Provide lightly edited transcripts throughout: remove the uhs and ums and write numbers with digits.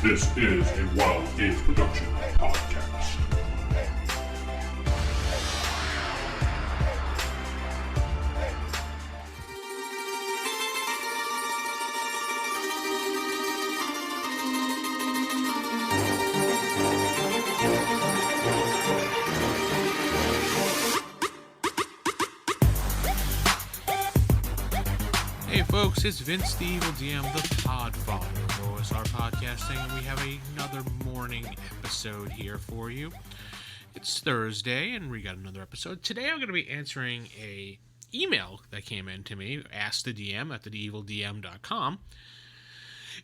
This is a Wild Age Production podcast. Hey folks, it's Vince the Evil DM, the Podfather of OSR Podcasting, and we have another morning episode here for you. It's Thursday, and we got another episode. Today I'm going to be answering a email that came in to me, Ask the DM at theevildm.com.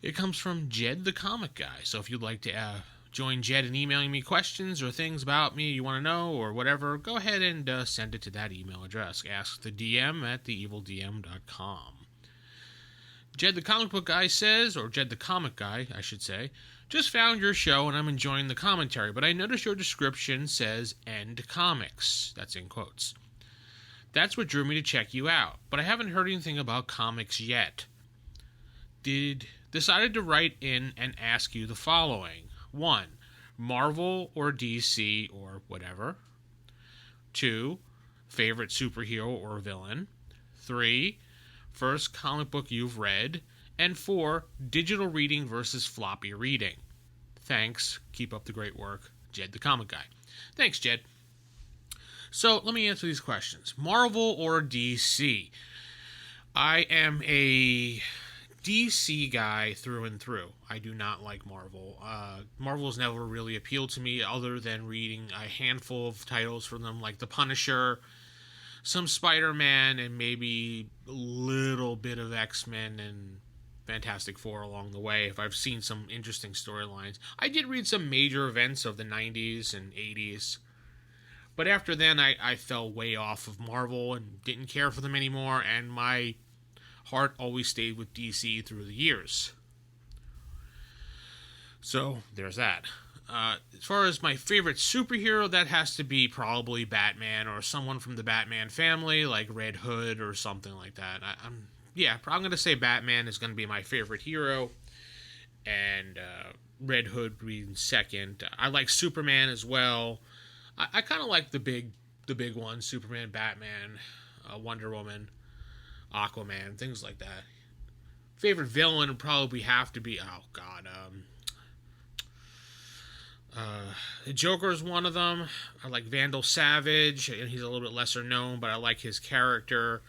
It comes from Jed The Comic guy, so if you'd like to join Jed in emailing me questions or things about me you want to know or whatever, go ahead and send it to that email address, askthedm at theevildm.com. Jed the Comic Book Guy says, or Jed the Comic Guy, I should say, just found your show and I'm enjoying the commentary, but I noticed your description says End Comics. That's in quotes. That's what drew me to check you out, but I haven't heard anything about comics yet. Decided to write in and ask you the following. 1. Marvel or DC or whatever. 2. Favorite superhero or villain. 3. First comic book you've read. And 4. Digital reading versus floppy reading. Thanks. Keep up the great work. Jed the Comic Guy. Thanks, Jed. So, let me answer these questions. Marvel or DC? I am a DC guy through and through. I do not like Marvel. Marvel's never really appealed to me other than reading a handful of titles from them, like The Punisher, some Spider-Man, and maybe a little bit of X-Men and Fantastic Four along the way, if I've seen some interesting storylines. I did read some major events of the 90s and 80s, but after then I fell way off of Marvel and didn't care for them anymore, and my heart always stayed with DC through the years. So, there's that. As far as my favorite superhero, that has to be probably Batman or someone from the Batman family, like Red Hood or something like that. I'm going to say Batman is going to be my favorite hero, and Red Hood being second. I like Superman as well. I kind of like the big ones: Superman, Batman, Wonder Woman, Aquaman, things like that. Favorite villain would probably have to be the Joker is one of them. I like Vandal Savage, and he's a little bit lesser known, but I like his character.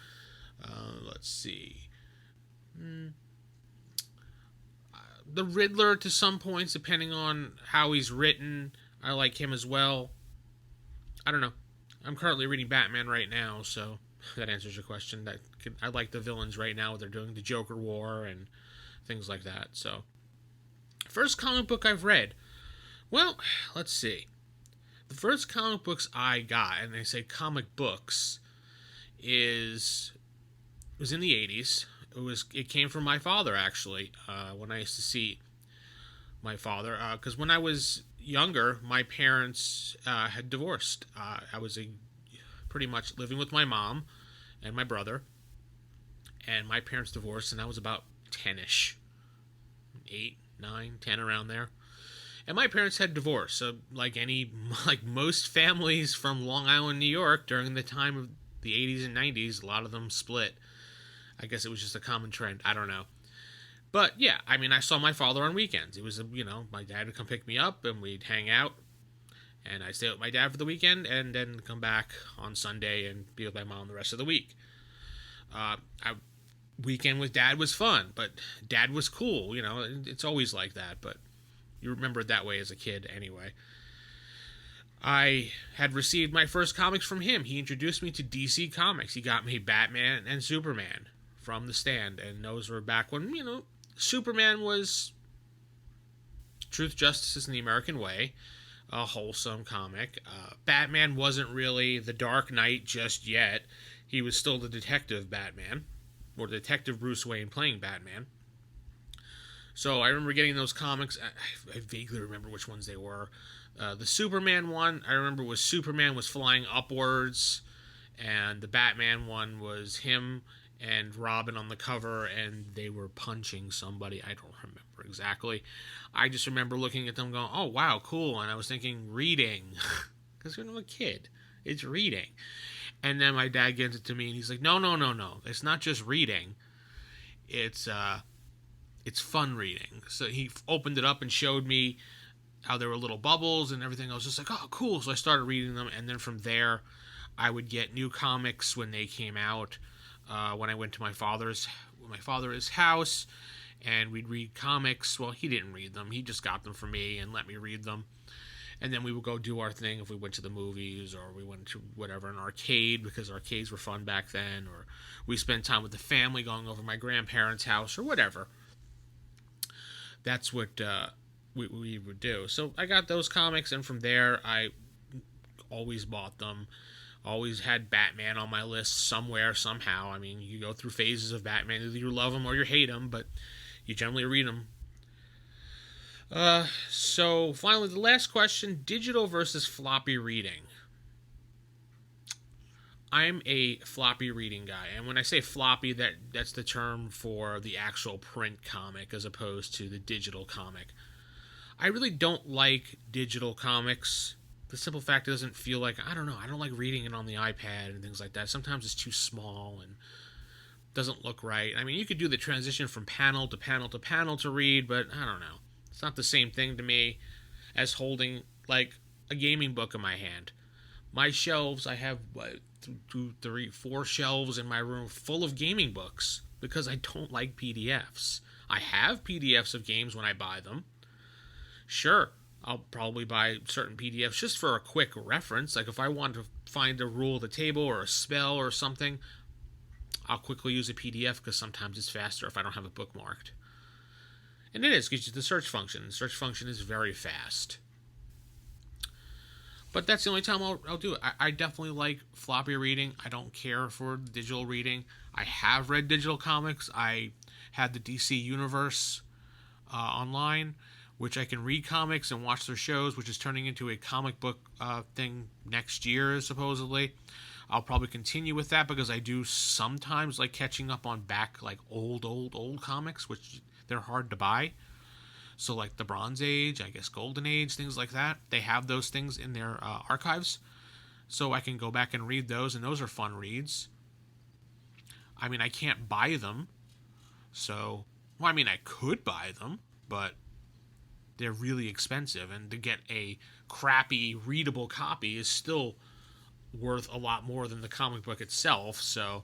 Let's see. The Riddler to some points, depending on how he's written. I like him as well. I don't know. I'm currently reading Batman right now, so that answers your question. I like the villains right now. They're doing the Joker War and things like that. So, first comic book I've read. Well, let's see. The first comic books I got, and they say comic books, was in the 80s. It came from my father, actually, when I used to see my father. Because when I was younger, my parents had divorced. I was pretty much living with my mom and my brother, and my parents divorced, and I was about 10-ish. 8, 9, 10, around there. And my parents had divorced, so like most families from Long Island, New York, during the time of the 80s and 90s, a lot of them split. I guess it was just a common trend. I don't know. But yeah, I mean, I saw my father on weekends. It was, my dad would come pick me up and we'd hang out. And I'd stay with my dad for the weekend and then come back on Sunday and be with my mom the rest of the week. Weekend with dad was fun, but dad was cool. It's always like that, but you remember it that way as a kid anyway. I had received my first comics from him. He introduced me to DC Comics. He got me Batman and Superman from the stand, and those were back when, Superman was Truth, Justice, and the American Way, a wholesome comic. Batman wasn't really the Dark Knight just yet. He was still the Detective Batman, or Detective Bruce Wayne playing Batman. So I remember getting those comics. I vaguely remember which ones they were. The Superman one, I remember, was Superman was flying upwards, and the Batman one was him and Robin on the cover, and they were punching somebody. I don't remember exactly. I just remember looking at them going, oh, wow, cool. And I was thinking, reading. Because you're a kid. It's reading. And then my dad gets it to me, and he's like, no. It's not just reading. It's fun reading. So he opened it up and showed me how there were little bubbles and everything. I was just like, oh, cool. So I started reading them, and then from there, I would get new comics when they came out. When I went to my father's house, and we'd read comics. Well, he didn't read them. He just got them for me and let me read them. And then we would go do our thing if we went to the movies or we went to whatever, an arcade, because arcades were fun back then, or we spent time with the family going over my grandparents' house or whatever. That's what we would do. So I got those comics, and from there I always bought them. Always had Batman on my list somewhere, somehow. I mean, you go through phases of Batman. Either you love him or you hate him, but you generally read them. So, finally, the last question, digital versus floppy reading. I'm a floppy reading guy, and when I say floppy, that's the term for the actual print comic as opposed to the digital comic. I really don't like digital comics. The simple fact it doesn't feel like, I don't like reading it on the iPad and things like that. Sometimes it's too small and doesn't look right. I mean, you could do the transition from panel to panel to panel to read, but I don't know. It's not the same thing to me as holding, like, a gaming book in my hand. My shelves, I have, 2, 3, 4 shelves in my room full of gaming books because I don't like PDFs. I have PDFs of games when I buy them. Sure, I'll probably buy certain PDFs just for a quick reference. Like if I want to find a rule of the table or a spell or something, I'll quickly use a PDF because sometimes it's faster if I don't have it bookmarked. And it is, because the search function. The search function is very fast. But that's the only time I'll do it. I definitely like floppy reading. I don't care for digital reading. I have read digital comics. I had the DC Universe online, which I can read comics and watch their shows, which is turning into a comic book thing next year, supposedly. I'll probably continue with that because I do sometimes like catching up on back, like old comics, which they're hard to buy. So like the Bronze Age, I guess Golden Age, things like that. They have those things in their archives. So I can go back and read those, and those are fun reads. I mean, I can't buy them. So, well, I mean, I could buy them, but they're really expensive, and to get a crappy readable copy is still worth a lot more than the comic book itself. So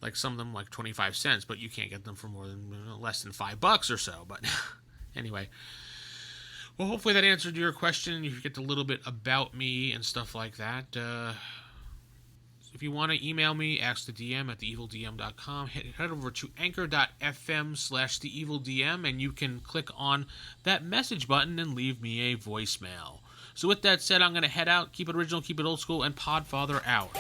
like some of them like 25 cents, but you can't get them for more than less than $5 or so. But anyway, well, hopefully that answered your question. You get a little bit about me and stuff like that. If you want to email me, ask the DM at theevildm.com. Head over to anchor.fm/theevildm, and you can click on that message button and leave me a voicemail. So with that said, I'm going to head out. Keep it original, keep it old school, and Podfather out.